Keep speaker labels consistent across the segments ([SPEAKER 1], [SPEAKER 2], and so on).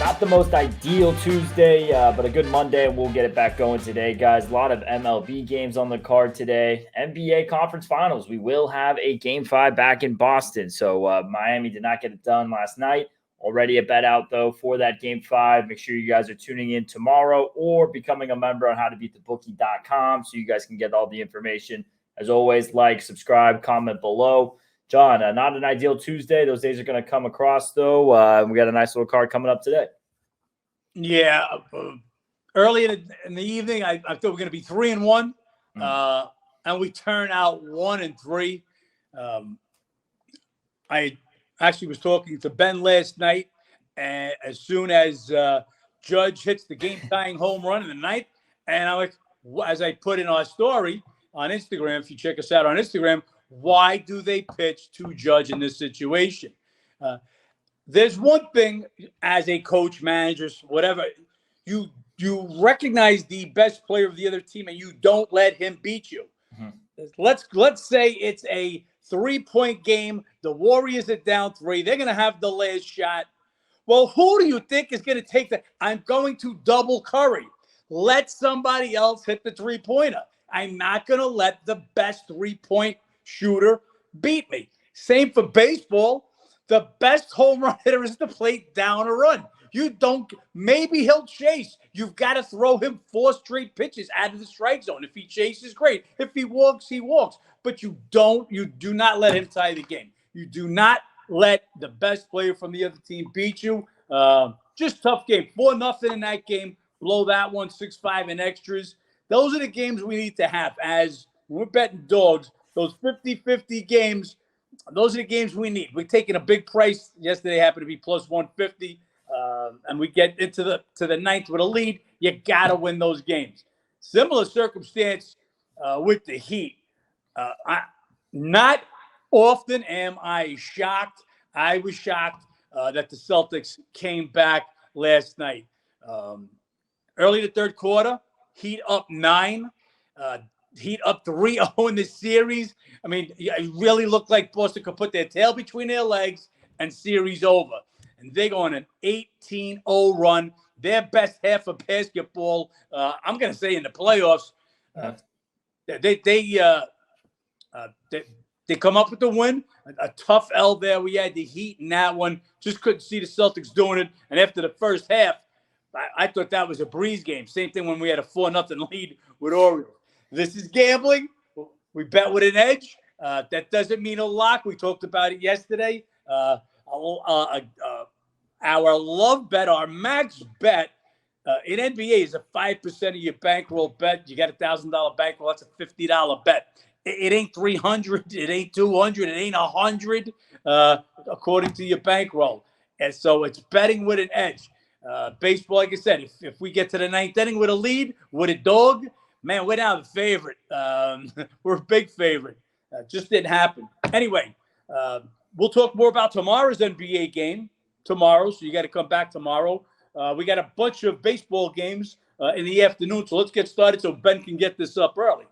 [SPEAKER 1] Not the most ideal Tuesday, but a good Monday, and we'll get it back going today, guys. A lot of MLB games on the card today. NBA Conference Finals. We will have a Game 5 back in Boston. So Miami did not get it done last night. Already a bet out, though, for that Game 5. Make sure you guys are tuning in tomorrow or becoming a member on howtobeatthebookie.com so you guys can get all the information. As always, like, subscribe, comment below. John, not an ideal Tuesday. Those days are going to come across, though. We got a nice little card coming up today.
[SPEAKER 2] Yeah. Early in the evening, I thought we were going to be 3-1, and we turn out 1-3. I actually was talking to Ben last night, and as soon as Judge hits the game-tying home run in the ninth, and I like, as I put in our story on Instagram, if you check us out on Instagram, why do they pitch to Judge in this situation? There's one thing as a coach, managers, whatever, you recognize the best player of the other team and you don't let him beat you. Mm-hmm. Let's say it's a 3-point game. The Warriors are down 3. They're going to have the last shot. Well, who do you think is going to take that? I'm going to double Curry. Let somebody else hit the 3-pointer. I'm not going to let the best 3-point shooter beat me. Same for baseball. The best home run hitter is the plate down a run. You don't, maybe he'll chase. You've got to throw him 4 straight pitches out of the strike zone. If he chases, great. If he walks, he walks. But you do not let him tie the game. You do not let the best player from the other team beat you. Just tough game. 4-0 in that game. Blow that one, 6-5 in extras. Those are the games we need to have as we're betting dogs. Those 50-50 games, those are the games we need. We're taking a big price. Yesterday happened to be plus 150, and we get into the ninth with a lead. You got to win those games. Similar circumstance with the Heat. Not often am I shocked. I was shocked that the Celtics came back last night. Early in the third quarter, Heat up 9. Heat up 3-0 in the series. I mean, it really looked like Boston could put their tail between their legs and series over. And they go on an 18-0 run. Their best half of basketball, I'm going to say in the playoffs. They come up with the win. A tough L there. We had the Heat in that one. Just couldn't see the Celtics doing it. And after the first half, I thought that was a breeze game. Same thing when we had a 4-0 lead with Orioles. This is gambling. We bet with an edge. That doesn't mean a lock. We talked about it yesterday. Our love bet, our max bet in NBA is a 5% of your bankroll bet. You got $1,000 bankroll. That's a $50 bet. It ain't 300. It ain't 200. It ain't 100 according to your bankroll. And so it's betting with an edge. Baseball, like I said, if we get to the ninth inning with a lead, with a dog, man, we're now the favorite. We're a big favorite. Just didn't happen. Anyway, we'll talk more about tomorrow's NBA game tomorrow, so you got to come back tomorrow. We got a bunch of baseball games in the afternoon, so let's get started so Ben can get this up early.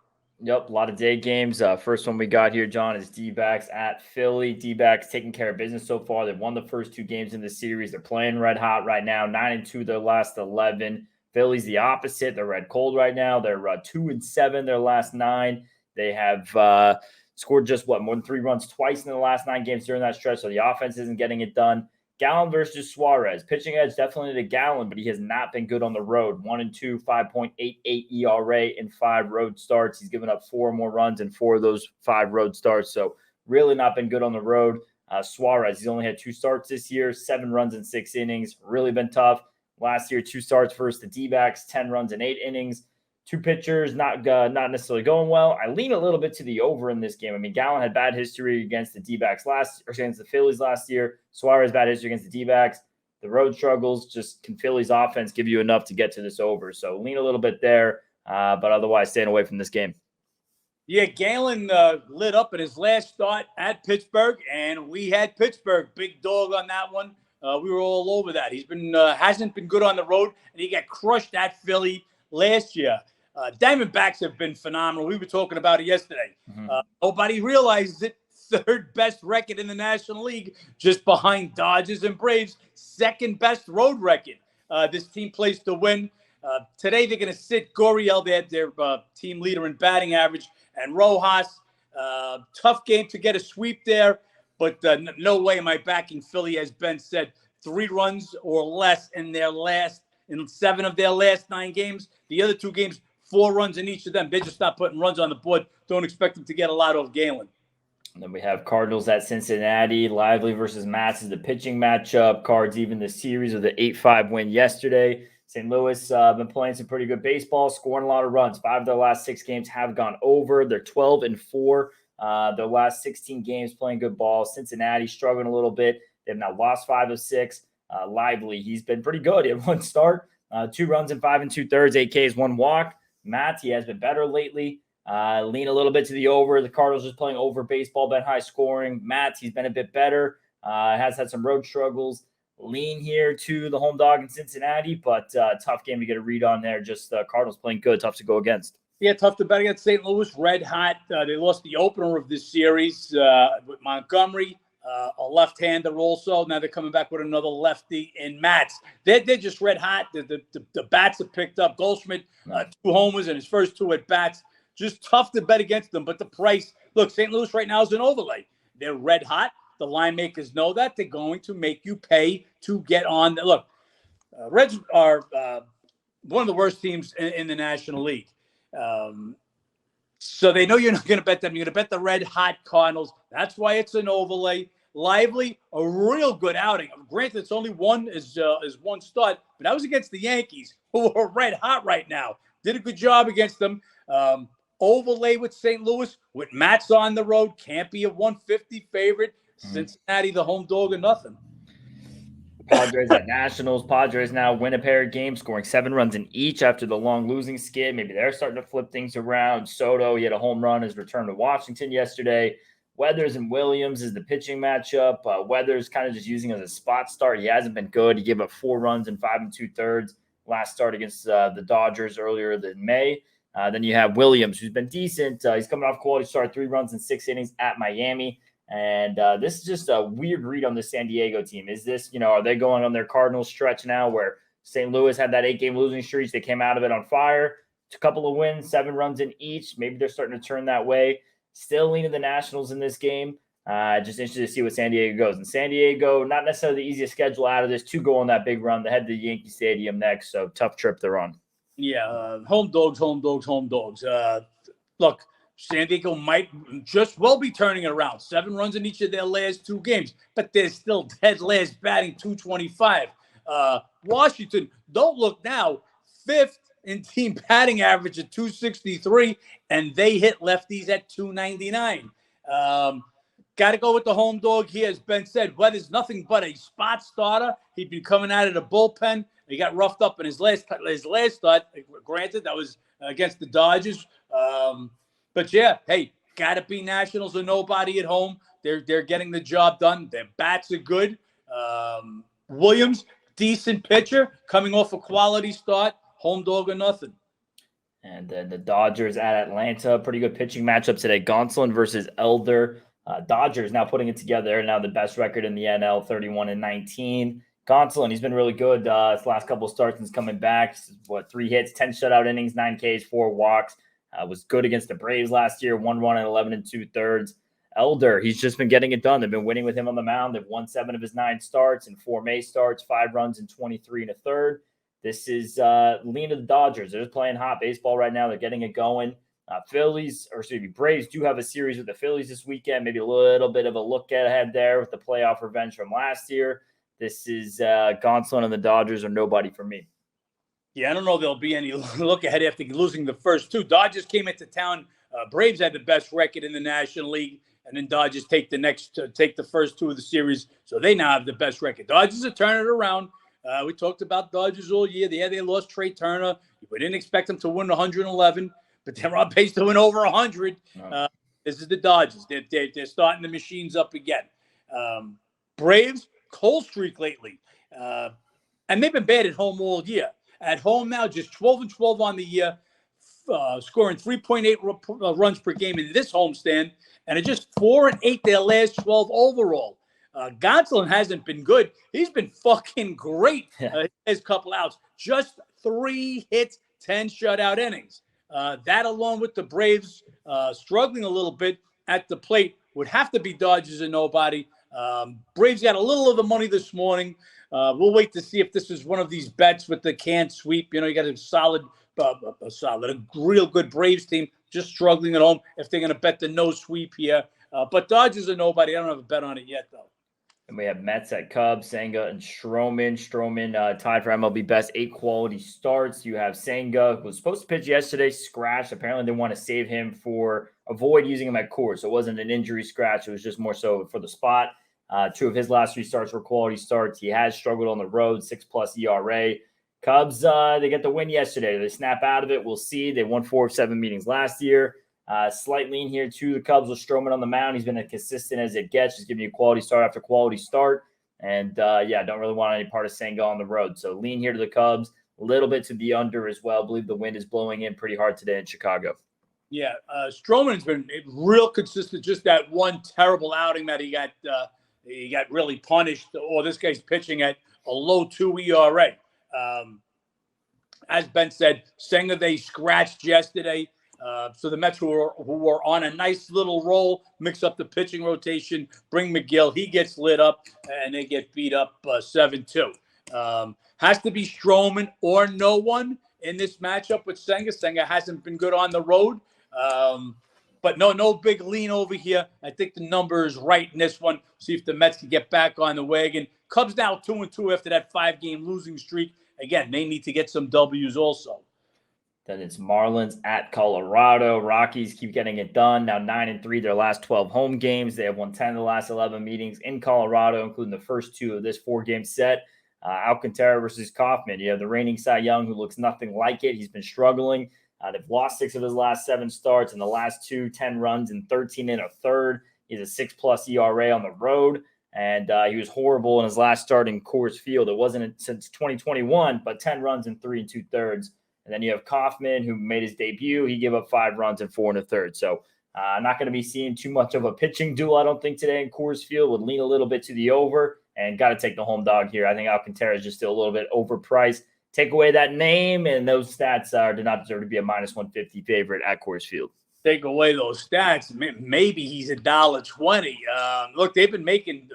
[SPEAKER 1] Yep, a lot of day games. First one we got here, John, is D-backs at Philly. D-backs taking care of business so far. They've won the first 2 games in the series. They're playing red hot right now, 9-2 their last 11. Philly's the opposite. They're red cold right now. They're 2-7 their last 9. They have scored just more than 3 runs twice in the last 9 games during that stretch. So the offense isn't getting it done. Gallen versus Suarez. Pitching edge definitely to Gallen, but he has not been good on the road. 1-2, 5.88 ERA in 5 road starts. He's given up 4 more runs in 4 of those 5 road starts. So really not been good on the road. Suarez, he's only had 2 starts this year, 7 runs in 6 innings. Really been tough. Last year, 2 starts versus the D-backs, 10 runs in 8 innings. 2 pitchers, not necessarily going well. I lean a little bit to the over in this game. I mean, Gallen had bad history against the D-backs against the Phillies last year. Suarez bad history against the D-backs. The road struggles, just can Phillies offense give you enough to get to this over? So lean a little bit there, but otherwise staying away from this game.
[SPEAKER 2] Yeah, Gallen lit up in his last start at Pittsburgh, and we had Pittsburgh big dog on that one. We were all over that. He's been hasn't been good on the road, and he got crushed at Philly last year. Diamondbacks have been phenomenal. We were talking about it yesterday. Nobody realizes it. 3rd best record in the National League, just behind Dodgers and Braves. 2nd best road record. This team plays to win. Today they're going to sit Gurriel, their team leader in batting average, and Rojas. Tough game to get a sweep there, but no way am I backing Philly, as Ben said. 3 runs or less in 7 of their last 9 games. The other 2 games, 4 runs in each of them. They're just not putting runs on the board. Don't expect them to get a lot off Galen.
[SPEAKER 1] And then we have Cardinals at Cincinnati. Lively versus Mats is the pitching matchup. Cards even the series with the 8-5 win yesterday. St. Louis been playing some pretty good baseball, scoring a lot of runs. 5 of their last 6 games have gone over. They're 12-4. Their last 16 games playing good ball. Cincinnati struggling a little bit. They've now lost 5 of 6. Lively, he's been pretty good. He had 1 start, 2 runs in 5 2/3, 8 Ks, 1 walk. Matt, he has been better lately. Lean a little bit to the over. The Cardinals just playing over baseball, been high scoring. Matt, he's been a bit better. Has had some road struggles. Lean here to the home dog in Cincinnati, but tough game to get a read on there. Just Cardinals playing good, tough to go against.
[SPEAKER 2] Yeah, tough to bet against St. Louis. Red hot. They lost the opener of this series with Montgomery, a left-hander also. Now they're coming back with another lefty in Mats. They're just red hot. The bats have picked up. Goldschmidt, 2 homers in his first 2 at bats. Just tough to bet against them. But the price, look, St. Louis right now is an overlay. They're red hot. The line makers know that. They're going to make you pay to get on. Look, Reds are one of the worst teams in the National League. So they know you're not going to bet them. You're going to bet the red hot Cardinals. That's why it's an overlay. Lively, a real good outing. Granted, it's only one start, but that was against the Yankees, who are red hot right now. Did a good job against them. Overlay with St. Louis, with Mats on the road, can't be a 150 favorite. Cincinnati, the home dog, or nothing.
[SPEAKER 1] Padres at Nationals. Padres now win a pair of games, scoring 7 runs in each after the long losing skid. Maybe they're starting to flip things around. Soto, he had a home run, his return to Washington yesterday. Weathers and Williams is the pitching matchup. Weathers kind of just using as a spot start. He hasn't been good. He gave up 4 runs in 5 2/3 last start against the Dodgers earlier in May. Then you have Williams, who's been decent. He's coming off quality start, 3 runs in 6 innings at Miami. And this is just a weird read on the San Diego team. Is this, are they going on their Cardinals stretch now where St. Louis had that 8-game losing streak? They came out of it on fire. A couple of wins, 7 runs in each. Maybe they're starting to turn that way. Still leaning the Nationals in this game. Just interested to see what San Diego goes. And San Diego, not necessarily the easiest schedule out of this to go on that big run. They head to Yankee Stadium next, so tough trip they're on.
[SPEAKER 2] Yeah, home dogs. Look, San Diego might just well be turning it around. 7 runs in each of their last 2 games, but they're still dead last, batting .225. Washington, don't look now, 5th in team batting average at .263, and they hit lefties at .299. Got to go with the home dog here, as Ben said. Weather's nothing but a spot starter. He'd been coming out of the bullpen. He got roughed up in his last start. Granted, that was against the Dodgers. But yeah, hey, gotta be Nationals or nobody at home. They're getting the job done. Their bats are good. Williams, decent pitcher, coming off a quality start. Home dog or nothing.
[SPEAKER 1] And then the Dodgers at Atlanta, pretty good pitching matchup today. Gonsolin versus Elder. Dodgers now putting it together. They're now the best record in the NL, 31-19. Gonsolin, he's been really good his last couple of starts since coming back. 3 hits, 10 shutout innings, 9 Ks, 4 walks. Was good against the Braves last year, 1 run in 11 2/3. Elder, he's just been getting it done. They've been winning with him on the mound. They've won 7 of his 9 starts and 4 May starts, 5 runs in 23 1/3. This is lean of the Dodgers. They're just playing hot baseball right now. They're getting it going. Braves do have a series with the Phillies this weekend. Maybe a little bit of a look ahead there with the playoff revenge from last year. This is Gonsolin and the Dodgers are nobody for me.
[SPEAKER 2] Yeah, I don't know there'll be any look ahead after losing the first 2. Dodgers came into town. Braves had the best record in the National League, and then Dodgers take the first 2 of the series, so they now have the best record. Dodgers are turning it around. We talked about Dodgers all year. Yeah, they lost Trey Turner. We didn't expect them to win 111, but they're on pace to win over 100. This is the Dodgers. They're starting the machines up again. Braves, cold streak lately, and they've been bad at home all year. At home now, just 12-12 on the year, scoring 3.8 runs per game in this homestand, and it's just 4-8 their last 12 overall. Gonsolin hasn't been good. He's been fucking great his couple outs. Just 3 hits, 10 shutout innings. That along with the Braves struggling a little bit at the plate would have to be Dodgers and nobody. Braves got a little of the money this morning. We'll wait to see if this is one of these bets with the can't sweep. You know, you got a real good Braves team just struggling at home if they're going to bet the no sweep here. But Dodgers are nobody. I don't have a bet on it yet, though.
[SPEAKER 1] And we have Mets at Cubs, Senga and Stroman. Stroman tied for MLB best 8 quality starts. You have Senga, who was supposed to pitch yesterday, scratched. Apparently, they want to save him avoid using him at Coors. So it wasn't an injury scratch. It was just more so for the spot. 2 of his last 3 starts were quality starts. He has struggled on the road, 6+ ERA. Cubs, they get the win yesterday. They snap out of it. We'll see. They won 4 of 7 meetings last year. Slight lean here to the Cubs with Stroman on the mound. He's been as consistent as it gets, just giving you quality start after quality start. And don't really want any part of Senga on the road. So lean here to the Cubs, a little bit to the under as well. I believe the wind is blowing in pretty hard today in Chicago.
[SPEAKER 2] Yeah, Stroman's been real consistent. Just that one terrible outing that he got really punished. Or this guy's pitching at a low 2 ERA. As Ben said, Senga they scratched yesterday. So the Mets who were on a nice little roll, mix up the pitching rotation, bring McGill. He gets lit up, and they get beat up 7-2. Has to be Stroman or no one in this matchup with Senga. Senga hasn't been good on the road. But no big lean over here. I think the number is right in this one. See if the Mets can get back on the wagon. Cubs now 2-2 after that 5-game losing streak. Again, they need to get some W's also.
[SPEAKER 1] Then it's Marlins at Colorado. Rockies keep getting it done. Now 9-3, their last 12 home games. They have won 10 of the last 11 meetings in Colorado, including the first 2 of this 4-game set. Alcantara versus Kaufman. You have the reigning Cy Young, who looks nothing like it. He's been struggling. They've lost 6 of his last 7 starts. In the last 2, 10 runs and 13 1/3. He's a 6+ ERA on the road. And he was horrible in his last start in Coors Field. It wasn't since 2021, but 10 runs in 3 2/3. And then you have Kaufman, who made his debut. He gave up 5 runs in 4 1/3. So not going to be seeing too much of a pitching duel, I don't think, today in Coors Field. Would lean a little bit to the over and got to take the home dog here. I think Alcantara is just still a little bit overpriced. Take away that name, and those stats do not deserve to be a -150 favorite at Coors Field.
[SPEAKER 2] Take away those stats, maybe he's $1.20. Look, they've been making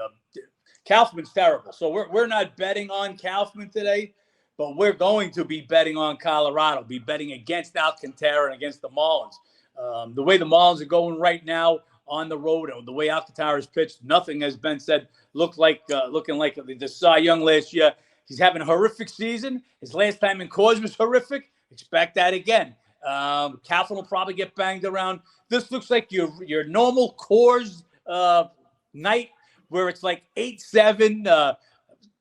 [SPEAKER 2] Kaufman's terrible. So we're not betting on Kaufman today. But we're going to be betting on Colorado, be betting against Alcantara and against the Marlins. The way the Marlins are going right now on the road, and the way Alcantara's pitched, nothing has been said. Looking like the Cy Young last year. He's having a horrific season. His last time in Coors was horrific. Expect that again. Kaufman will probably get banged around. This looks like your normal Coors night where it's like 8-7.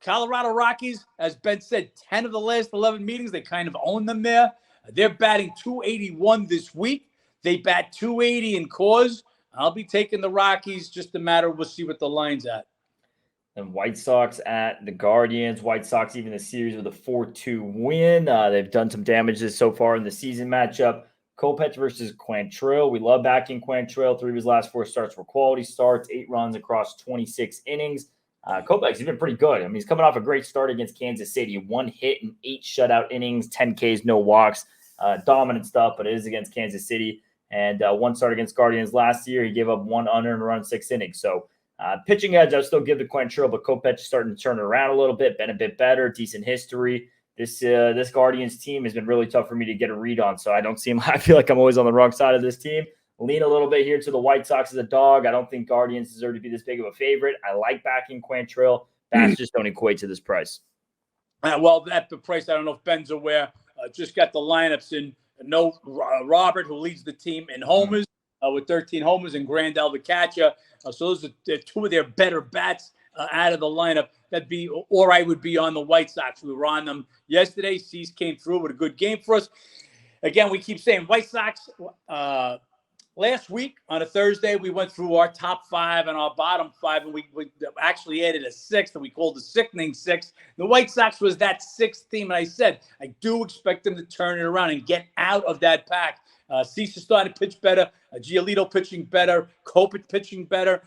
[SPEAKER 2] Colorado Rockies, as Ben said, 10 of the last 11 meetings, they kind of own them there. They're batting .281 this week. They bat .280 in Coors. I'll be taking the Rockies. Just a matter, we'll see what the line's at.
[SPEAKER 1] And White Sox at the Guardians. White Sox even the series with a 4-2 win. They've done some damages so far in the season matchup. Kopech versus Quantrill. We love backing Quantrill. 3 of his last 4 starts were quality starts, 8 runs across 26 innings. Kopech, he's been pretty good. I mean, he's coming off a great start against Kansas City. 1 hit in 8 shutout innings, 10 Ks, no walks. Dominant stuff, but it is against Kansas City. And 1 start against Guardians last year. He gave up 1 unearned run, 6 innings. So pitching edge, I'll still give the Quantrill, but Kopech is starting to turn it around a little bit, been a bit better, decent history. This Guardians team has been really tough for me to get a read on. So I don't see him. I feel like I'm always on the wrong side of this team. Lean a little bit here to the White Sox as a dog. I don't think Guardians deserve to be this big of a favorite. I like backing Quantrill. Bats just don't equate to this price.
[SPEAKER 2] Well, at the price, I don't know if Ben's aware. Just got the lineups in. No Robert, who leads the team in homers with 13 homers, and Grandal the catcher. So those are 2 of their better bats out of the lineup. Or I would be on the White Sox. We were on them yesterday. Cease came through with a good game for us. Again, we keep saying White Sox. Last week on a Thursday, we went through our top 5 and our bottom 5, and we actually added a 6th, and we called the sickening 6. The White Sox was that 6th team, and I said I do expect them to turn it around and get out of that pack. Cease is starting to pitch better. Giolito pitching better. Kopech pitching better.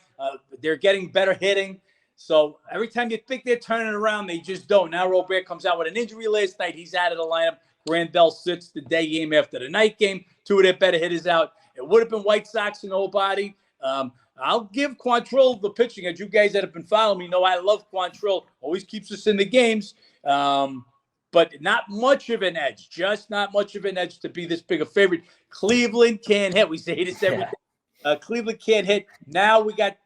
[SPEAKER 2] They're getting better hitting. So every time you think they're turning around, they just don't. Now Robert comes out with an injury last night. He's out of the lineup. Grandel sits the day game after the night game. Two of their better hitters out. It would have been White Sox and nobody. I'll give Quantrill the pitching. As you guys that have been following me know, I love Quantrill. Always keeps us in the games. But not much of an edge. Just not much of an edge to be this big a favorite. Cleveland can't hit. We say this every day. Cleveland can't hit. Now we got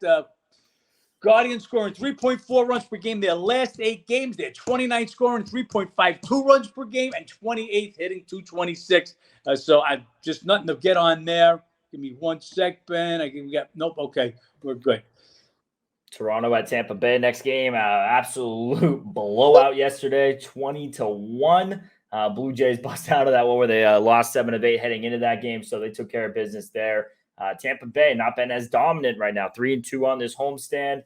[SPEAKER 2] Guardians scoring 3.4 runs per game. Their last 8 games, they're 29 scoring 3.52 runs per game and 28th hitting 226. So I just nothing to get on there. Give me 1 sec, Ben. We got nope. Okay, we're good.
[SPEAKER 1] Toronto at Tampa Bay next game. Absolute blowout yesterday, 20-1. Blue Jays bust out of that one where they lost 7 of 8 heading into that game, so they took care of business there. Tampa Bay not been as dominant right now, 3-2 on this homestand.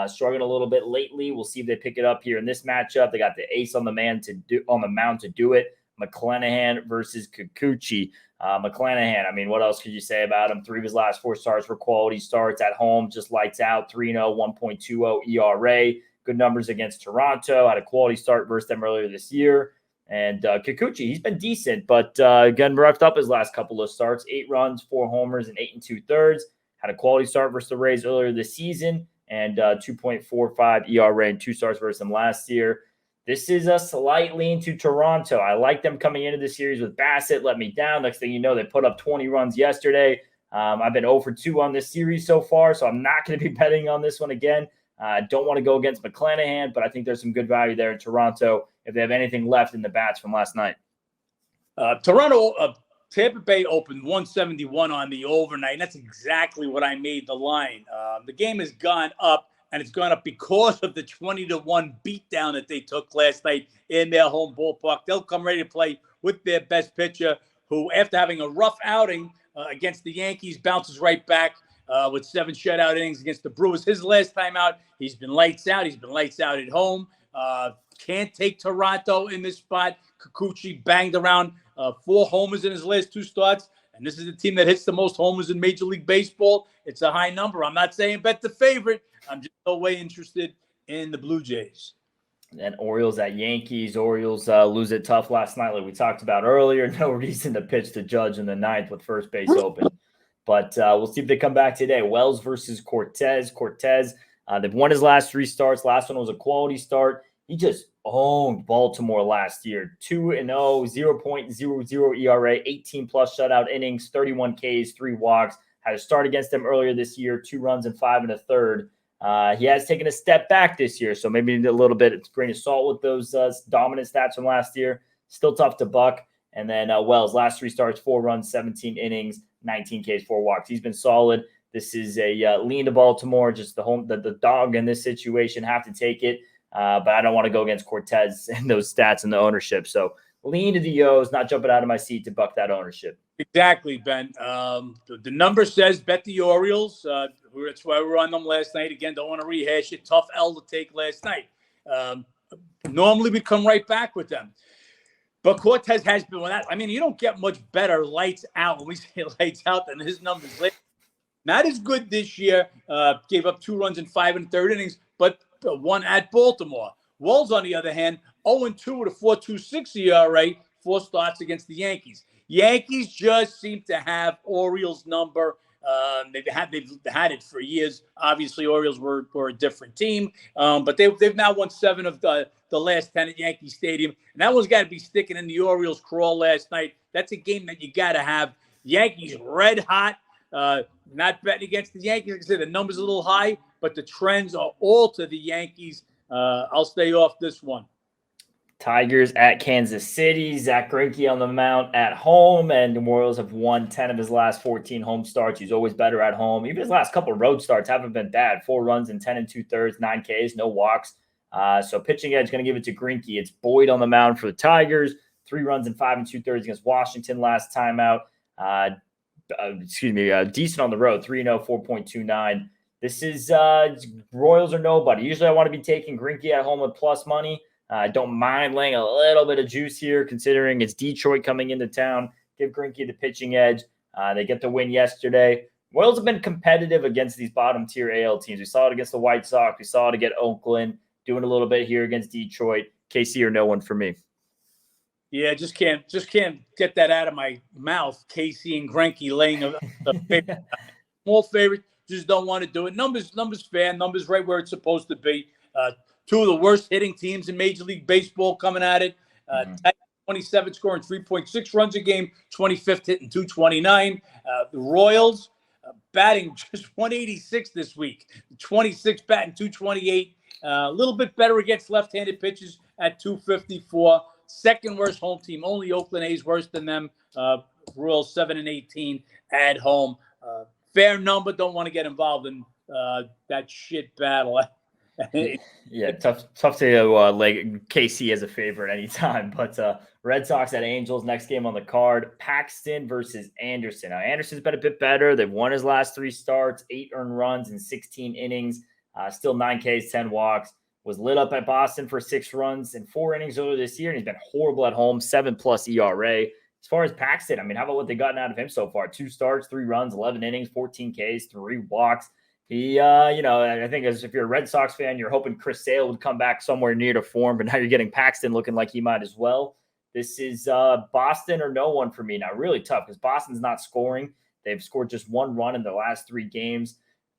[SPEAKER 1] Struggling a little bit lately. We'll see if they pick it up here in this matchup. They got the ace on the mound to do it. McClanahan versus Kikuchi. McClanahan, I mean, what else could you say about him? 3 of his last 4 starts were quality starts at home, just lights out, 3-0, 1.20 ERA. Good numbers against Toronto. Had a quality start versus them earlier this year. And Kikuchi, he's been decent, but again, roughed up his last couple of starts. 8 runs, 4 homers, and 8 2/3. Had a quality start versus the Rays earlier this season, and 2.45 ERA and 2 starts versus them last year. This is a slight lean to Toronto. I like them coming into the series with Bassett. Let me down. Next thing you know, they put up 20 runs yesterday. I've been 0 for 2 on this series so far, so I'm not going to be betting on this one again. I don't want to go against McClanahan, but I think there's some good value there in Toronto if they have anything left in the bats from last night.
[SPEAKER 2] Tampa Bay opened 171 on the overnight, and that's exactly what I made the line. The game has gone up, and it's gone up because of the 20-1 beatdown that they took last night in their home ballpark. They'll come ready to play with their best pitcher, who, after having a rough outing against the Yankees, bounces right back with 7 shutout innings against the Brewers. His last time out, he's been lights out. He's been lights out at home. Can't take Toronto in this spot. Kikuchi banged around 4 homers in his last 2 starts. And this is the team that hits the most homers in Major League Baseball. It's a high number. I'm not saying bet the favorite. I'm just no way interested in the Blue Jays.
[SPEAKER 1] And Orioles at Yankees. Orioles lose it tough last night, like we talked about earlier. No reason to pitch to Judge in the 9th with first base open. But we'll see if they come back today. Wells versus Cortez. Cortez, they've won his last 3 starts. Last one was a quality start. He just owned Baltimore last year. 2-0, 0.00 ERA, 18-plus shutout innings, 31 Ks, 3 walks. Had a start against them earlier this year, 2 runs and 5 1/3. He has taken a step back this year, so maybe a little bit of grain of salt with those dominant stats from last year. Still tough to buck. And then Wells, last 3 starts, 4 runs, 17 innings, 19 Ks, 4 walks. He's been solid. This is a lean to Baltimore. Just the dog in this situation have to take it. But I don't want to go against Cortez and those stats and the ownership. So lean to the O's, not jumping out of my seat to buck that ownership.
[SPEAKER 2] Exactly, Ben. The number says bet the Orioles. That's why we were on them last night. Again, don't want to rehash it. Tough L to take last night. Normally we come right back with them. But Cortez has been with that. I mean, you don't get much better lights out when we say lights out than his numbers. Not as good this year. Gave up 2 runs in 5 1/3 innings, but one at Baltimore. Wells, on the other hand, 0-2 with a 4.26 ERA, 4 starts against the Yankees. Yankees just seem to have Orioles' number. They've had it for years. Obviously, Orioles were a different team, but they've now won 7 of the last 10 at Yankee Stadium, and that one's got to be sticking in the Orioles' crawl last night. That's a game that you got to have. Yankees red hot. Not betting against the Yankees. Like I said, the number's a little high, but the trends are all to the Yankees. I'll stay off this one.
[SPEAKER 1] Tigers at Kansas City. Zach Greinke on the mound at home, and the Royals have won 10 of his last 14 home starts. He's always better at home. Even his last couple of road starts haven't been bad. 4 runs in 10 2/3, 9 Ks, no walks. So pitching edge, going to give it to Greinke. It's Boyd on the mound for the Tigers. 3 runs in 5 2/3 against Washington last time out. Decent on the road, 3-0, 4.29. This is Royals or nobody. Usually I want to be taking Greinke at home with plus money. I don't mind laying a little bit of juice here, considering it's Detroit coming into town. Give Greinke the pitching edge. They get the win yesterday. Royals have been competitive against these bottom tier AL teams. We saw it against the White Sox. We saw it against Oakland, doing a little bit here against Detroit. KC or no one for me.
[SPEAKER 2] Yeah, just can't get that out of my mouth. Casey and Greinke laying a favorite. Small favorite, just don't want to do it. Numbers fair, numbers right where it's supposed to be. Two of the worst hitting teams in Major League Baseball coming at it. 27 scoring 3.6 runs a game, 25th hitting 229. The Royals batting just 186 this week, 26 batting 228. A little bit better against left-handed pitches at 254. Second worst home team, only Oakland A's worse than them. Royals 7-18 at home. Fair number. Don't want to get involved in that shit battle.
[SPEAKER 1] Yeah, tough to like KC as a favorite anytime. But Red Sox at Angels, next game on the card. Paxton versus Anderson. Now, Anderson's been a bit better. They've won his last 3 starts, 8 earned runs in 16 innings. Still 9 Ks, 10 walks. Was lit up at Boston for 6 runs in 4 innings earlier this year, and he's been horrible at home, 7+ ERA. As far as Paxton, I mean, how about what they've gotten out of him so far? 2 starts, 3 runs, 11 innings, 14 Ks, 3 walks. He, I think as if you're a Red Sox fan, you're hoping Chris Sale would come back somewhere near to form, but now you're getting Paxton looking like he might as well. This is Boston or no one for me now. Really tough because Boston's not scoring. They've scored just 1 run in the last 3 games.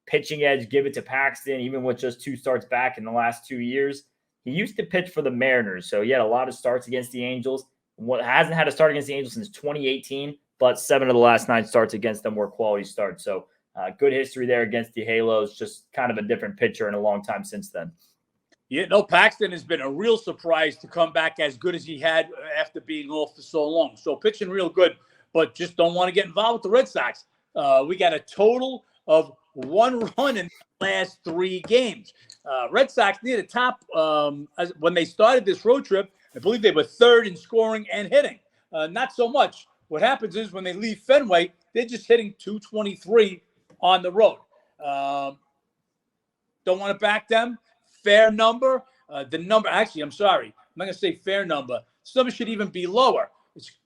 [SPEAKER 1] Pitching edge, give it to Paxton, even with just 2 starts back in the last 2 years. He used to pitch for the Mariners, so he had a lot of starts against the Angels. Hasn't had a start against the Angels since 2018, but 7 of the last 9 starts against them were quality starts. So good history there against the Halos, just kind of a different pitcher in a long time since then.
[SPEAKER 2] Yeah, no, Paxton has been a real surprise to come back as good as he had after being off for so long. So pitching real good, but just don't want to get involved with the Red Sox. We got a total of 1 run in the last 3 games. Red Sox near the top when they started this road trip. I believe they were 3rd in scoring and hitting. Not so much. What happens is when they leave Fenway, they're just hitting 223 on the road. Don't want to back them. Fair number. The number, actually, I'm sorry. I'm not going to say fair number. This number should even be lower.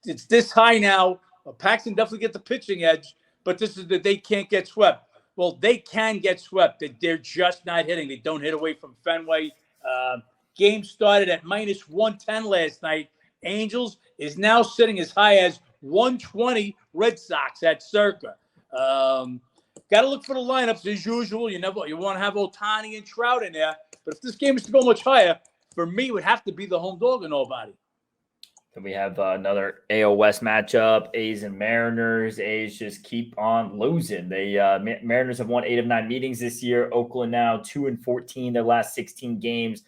[SPEAKER 2] It's this high now. Paxton definitely get the pitching edge, but this is that they can't get swept. Well, they can get swept. They're just not hitting. They don't hit away from Fenway. Game started at -110 last night. Angels is now sitting as high as 120 Red Sox at Circa. Got to look for the lineups as usual. You want to have Ohtani and Trout in there. But if this game is to go much higher, for me, it would have to be the home dog and nobody.
[SPEAKER 1] Then we have another AL West matchup, A's and Mariners. A's just keep on losing. They Mariners have won 8 of 9 meetings this year. Oakland now 2-14 their last 16 games.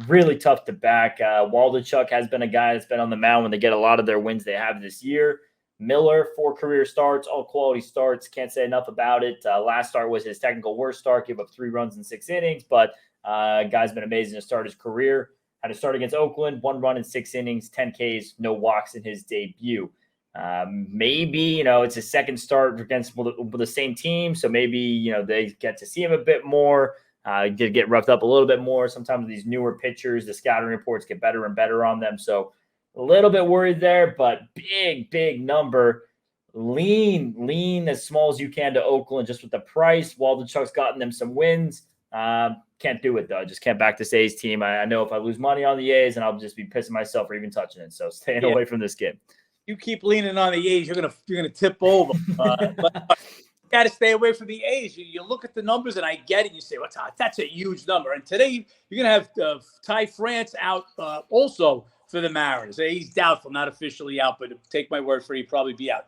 [SPEAKER 1] Really tough to back. Waldichuk has been a guy that's been on the mound when they get a lot of their wins they have this year. Miller, 4 career starts, all quality starts. Can't say enough about it. Last start was his technical worst start, gave up 3 runs in 6 innings, but guy's been amazing to start his career. Had to start against Oakland, 1 run in 6 innings, 10 Ks, no walks in his debut. Maybe, it's his second start against the same team, so maybe, they get to see him a bit more. Did get roughed up a little bit more. Sometimes these newer pitchers, the scouting reports get better and better on them. So a little bit worried there, but big number. Lean as small as you can to Oakland just with the price. Waldichuk's gotten them some wins. Can't do it, though. Just can't back this A's team. I know if I lose money on the A's, and I'll just be pissing myself for even touching it. So staying away from this game.
[SPEAKER 2] You keep leaning on the A's, you're gonna tip over. Got to stay away from the A's. You look at the numbers, and I get it. You say, "What's that's a huge number." And today you're gonna have Ty France out also for the Mariners. He's doubtful, not officially out, but take my word for it, he'd probably be out.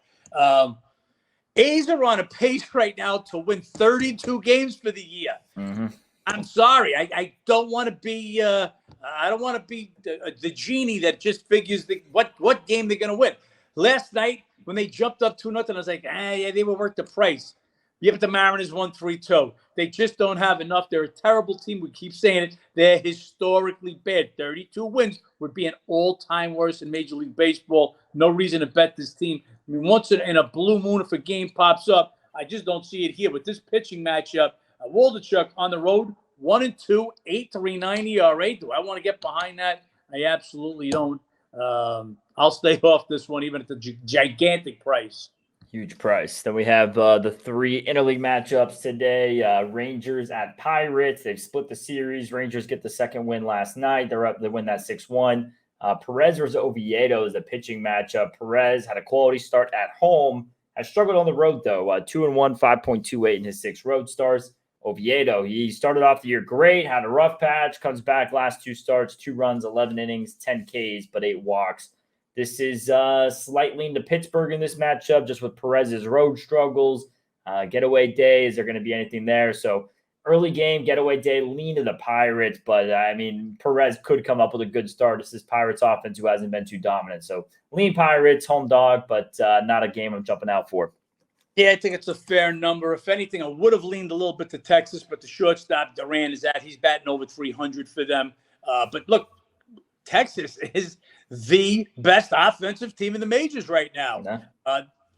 [SPEAKER 2] A's are on a pace right now to win 32 games for the year.
[SPEAKER 1] Mm-hmm.
[SPEAKER 2] I'm sorry, I don't want to be. I don't want to be the genie that just figures what game they're gonna win. Last night, when they jumped up 2-0, I was like, yeah, they were worth the price. Yeah, but the Mariners won 3-2. They just don't have enough. They're a terrible team. We keep saying it. They're historically bad. 32 wins would be an all-time worst in Major League Baseball. No reason to bet this team. I mean, once in a blue moon, if a game pops up, I just don't see it here. With this pitching matchup, Waldichuk on the road, 1-2, 8.39 ERA. Do I want to get behind that? I absolutely don't. I'll stay off this one, even at the gigantic price.
[SPEAKER 1] Huge price. Then we have the three interleague matchups today. Rangers at Pirates. They've split the series. Rangers get the second win last night. They're up. They win that 6-1. Perez versus Oviedo is the pitching matchup. Perez had a quality start at home. Has struggled on the road though. 2-1, 5.28 in his 6 road starts. Oviedo, he started off the year great. Had a rough patch. Comes back last 2 starts, 2 runs, 11 innings, 10 Ks, but 8 walks. This is slightly into Pittsburgh in this matchup, just with Perez's road struggles. Getaway day, is there going to be anything there? So early game, getaway day, lean to the Pirates. But, I mean, Perez could come up with a good start. This is Pirates offense who hasn't been too dominant. So lean Pirates, home dog, but not a game I'm jumping out for.
[SPEAKER 2] Yeah, I think it's a fair number. If anything, I would have leaned a little bit to Texas, but the shortstop, Duran, is out. He's batting over 300 for them. But look, Texas is the best offensive team in the majors right now.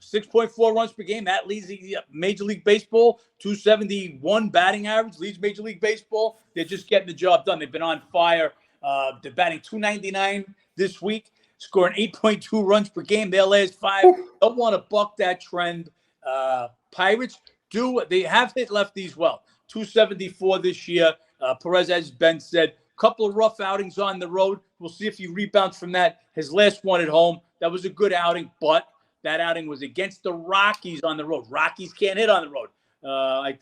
[SPEAKER 2] 6.4 runs per game. That leads the Major League Baseball. 271 batting average leads Major League Baseball. They're just getting the job done. They've been on fire. They're batting 299 this week, scoring 8.2 runs per game. Their last 5. Don't want to buck that trend. Pirates they have hit lefties well. 274 this year. Perez, as Ben said, couple of rough outings on the road. We'll see if he rebounds from that. His last one at home, that was a good outing, but that outing was against the Rockies on the road. Rockies can't hit on the road.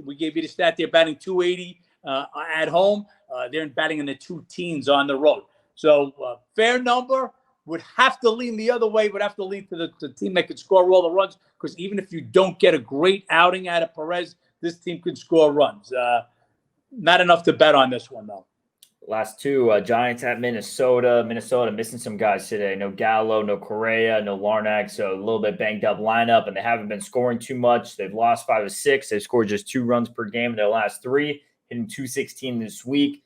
[SPEAKER 2] We gave you the stat. They're batting 280 at home. They're batting in the 2 teens on the road. So fair number. Would have to lean the other way. Would have to lean to the team that could score all the runs, because even if you don't get a great outing out of Perez, this team can score runs. Not enough to bet on this one, though.
[SPEAKER 1] Last 2, Giants at Minnesota. Minnesota missing some guys today. No Gallo, no Correa, no Larnack. So a little bit banged up lineup, and they haven't been scoring too much. They've lost 5 of 6. They've scored just 2 runs per game in their last 3, hitting 216 this week.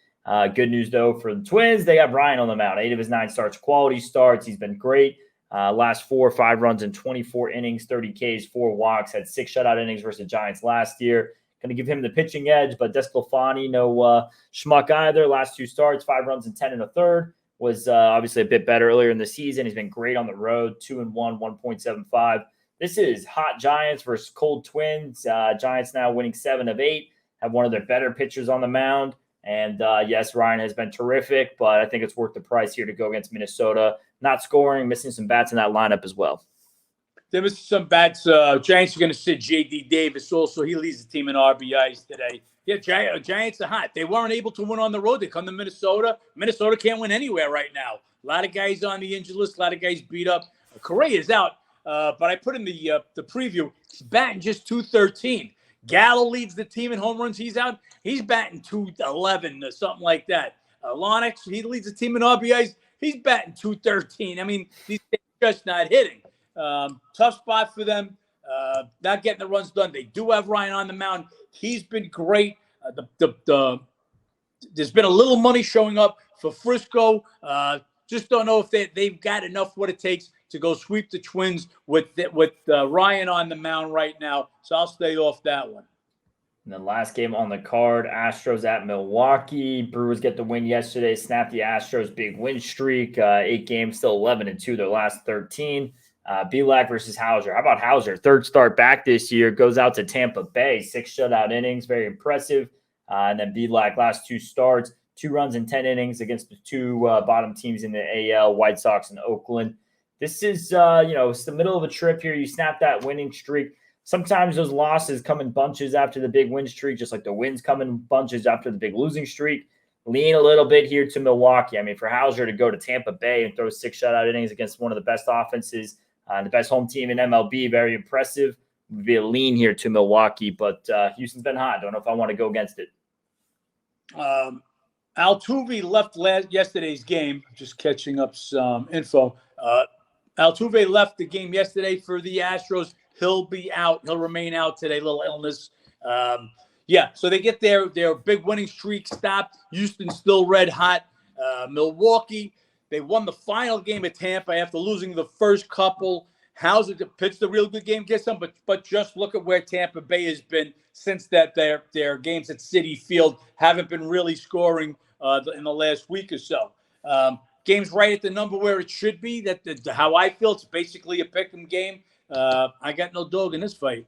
[SPEAKER 1] Good news, though, for the Twins. They got Ryan on the mound. 8 of his 9 starts, quality starts. He's been great. Last 4, 5 runs in 24 innings, 30 Ks, 4 walks. Had 6 shutout innings versus the Giants last year. Going to give him the pitching edge, but Desclafani, no schmuck either. Last 2 starts, 5 runs and 10 1/3. Was obviously a bit better earlier in the season. He's been great on the road, 2-1, 1.75. This is hot Giants versus cold Twins. Giants now winning 7 of 8. Have one of their better pitchers on the mound. And yes, Ryan has been terrific, but I think it's worth the price here to go against Minnesota. Not scoring, missing some bats in that lineup as well.
[SPEAKER 2] There was some bats. Giants are going to sit J.D. Davis also. He leads the team in RBIs today. Yeah, Giants are hot. They weren't able to win on the road. They come to Minnesota. Minnesota can't win anywhere right now. A lot of guys on the injured list. A lot of guys beat up. Correa is out, but I put in the preview. He's batting just 213. Gallo leads the team in home runs. He's out. He's batting 211 or something like that. Lonix, he leads the team in RBIs. He's batting 213. I mean, these guys are just not hitting. Tough spot for them. Not getting the runs done. They do have Ryan on the mound. He's been great. There's been a little money showing up for Frisco. Just don't know if they've got enough what it takes to go sweep the Twins with Ryan on the mound right now. So I'll stay off that one.
[SPEAKER 1] And the last game on the card, Astros at Milwaukee. Brewers get the win yesterday, snapped the Astros' big win streak. 8 games, still 11-2, their last 13. Belak versus Hauser. How about Hauser? 3rd start back this year, goes out to Tampa Bay, 6 shutout innings, very impressive. And then Belak, last 2 starts, 2 runs in 10 innings against the 2 bottom teams in the AL, White Sox and Oakland. This is, it's the middle of a trip here. You snap that winning streak. Sometimes those losses come in bunches after the big win streak, just like the wins come in bunches after the big losing streak. Lean a little bit here to Milwaukee. I mean, for Hauser to go to Tampa Bay and throw 6 shutout innings against one of the best offenses, the best home team in MLB, very impressive. Would be a lean here to Milwaukee, but Houston's been hot. Don't know if I want to go against it.
[SPEAKER 2] Altuve left yesterday's game. Just catching up some info. Altuve left the game yesterday for the Astros. He'll be out. He'll remain out today. Little illness. So they get their big winning streak stopped. Houston's still red hot. Milwaukee, they won the final game at Tampa after losing the first couple. Hauser pitched a real good game against them, but just look at where Tampa Bay has been since that their games at Citi Field haven't been really scoring in the last week or so. Game's right at the number where it should be. How I feel, it's basically a pick'em game. I got no dog in this fight.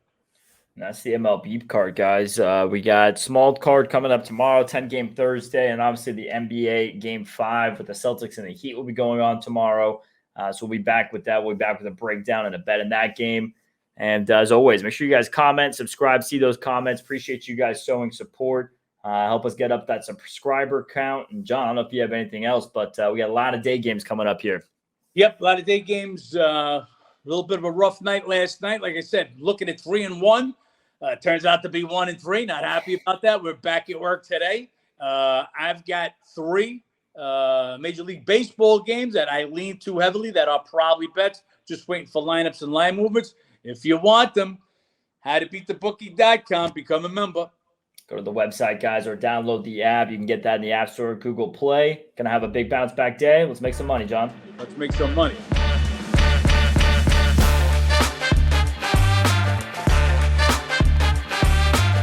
[SPEAKER 1] And that's the MLB card, guys. We got small card coming up tomorrow, 10-game Thursday, and obviously the NBA Game 5 with the Celtics and the Heat will be going on tomorrow. So we'll be back with that. We'll be back with a breakdown and a bet in that game. And as always, make sure you guys comment, subscribe, see those comments. Appreciate you guys showing support. Help us get up that subscriber count. And John, I don't know if you have anything else, but we got a lot of day games coming up here.
[SPEAKER 2] Yep, a lot of day games. A little bit of a rough night last night. Like I said, looking at 3-1. Turns out to be 1-3. Not happy about that. We're back at work today. I've got 3 Major League Baseball games that I lean too heavily that are probably bets. Just waiting for lineups and line movements. If you want them, tobeatthebookie.com. Become a member.
[SPEAKER 1] Go to the website, guys, or download the app. You can get that in the App Store, Google Play. Gonna have a big bounce back day. Let's make some money, John.
[SPEAKER 2] Let's make some money.